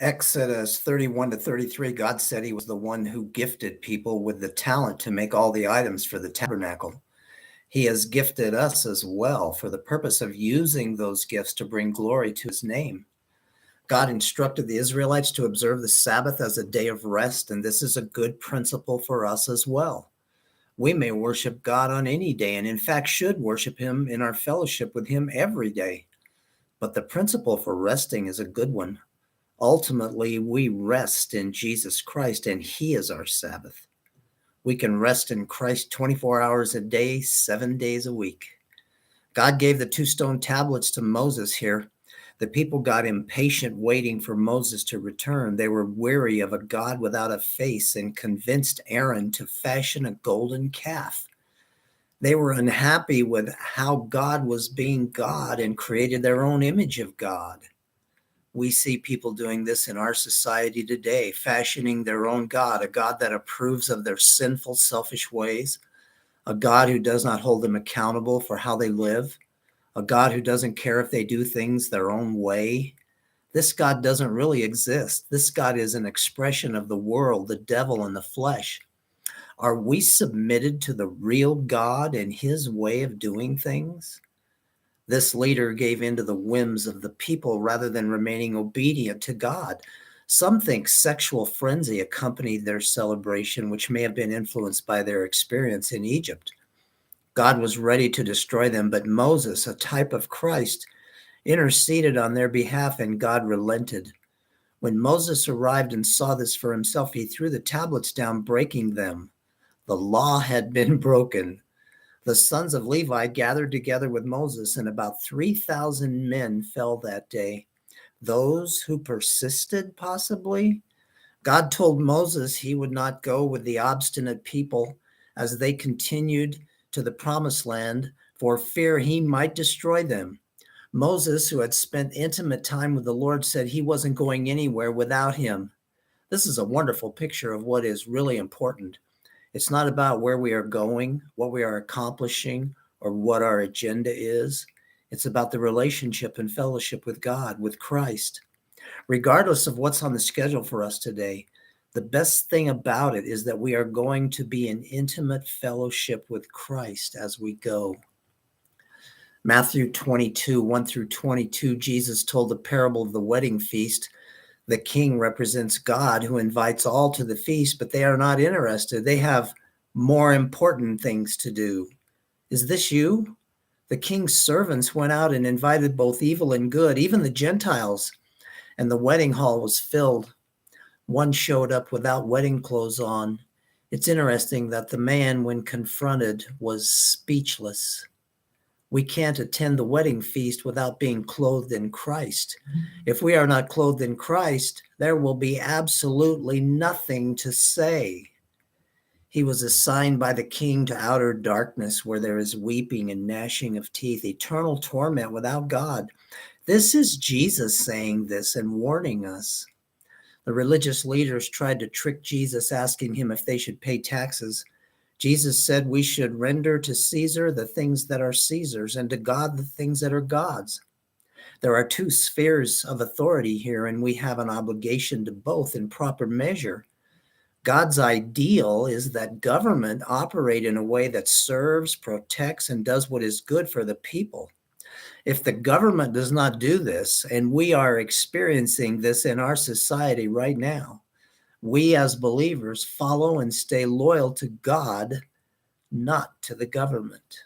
Exodus 31 to 33, God said he was the one who gifted people with the talent to make all the items for the tabernacle. He has gifted us as well for the purpose of using those gifts to bring glory to his name. God instructed the Israelites to observe the Sabbath as a day of rest, and this is a good principle for us as well. We may worship God on any day, and in fact should worship him in our fellowship with him every day. But the principle for resting is a good one. Ultimately, we rest in Jesus Christ, and he is our Sabbath. We can rest in Christ 24 hours a day, 7 days a week. God gave the 2 stone tablets to Moses here. The people got impatient waiting for Moses to return. They were weary of a God without a face and convinced Aaron to fashion a golden calf. They were unhappy with how God was being God and created their own image of God. We see people doing this in our society today, fashioning their own God, a God that approves of their sinful, selfish ways, a God who does not hold them accountable for how they live, a God who doesn't care if they do things their own way. This God doesn't really exist. This God is an expression of the world, the devil, and the flesh. Are we submitted to the real God and his way of doing things? This leader gave in to the whims of the people rather than remaining obedient to God. Some think sexual frenzy accompanied their celebration, which may have been influenced by their experience in Egypt. God was ready to destroy them, but Moses, a type of Christ, interceded on their behalf, and God relented. When Moses arrived and saw this for himself, he threw the tablets down, breaking them. The law had been broken. The sons of Levi gathered together with Moses, and about 3,000 men fell that day. Those who persisted, possibly. God told Moses he would not go with the obstinate people as they continued to the promised land for fear he might destroy them. Moses, who had spent intimate time with the Lord, said he wasn't going anywhere without him. This is a wonderful picture of what is really important. It's not about where we are going, what we are accomplishing, or what our agenda is. It's about the relationship and fellowship with God, with Christ. Regardless of what's on the schedule for us today, the best thing about it is that we are going to be in intimate fellowship with Christ as we go. Matthew 22, 1 through 22, Jesus told the parable of the wedding feast. The king represents God who invites all to the feast, but they are not interested. They have more important things to do. Is this you? The king's servants went out and invited both evil and good, even the Gentiles, and the wedding hall was filled. One showed up without wedding clothes on. It's interesting that the man, when confronted, was speechless. We can't attend the wedding feast without being clothed in Christ. If we are not clothed in Christ, there will be absolutely nothing to say. He was assigned by the king to outer darkness where there is weeping and gnashing of teeth, eternal torment without God. This is Jesus saying this and warning us. The religious leaders tried to trick Jesus, asking him if they should pay taxes. Jesus said we should render to Caesar the things that are Caesar's and to God the things that are God's. There are 2 spheres of authority here, and we have an obligation to both in proper measure. God's ideal is that government operate in a way that serves, protects, and does what is good for the people. If the government does not do this, and we are experiencing this in our society right now, we as believers follow and stay loyal to God, not to the government.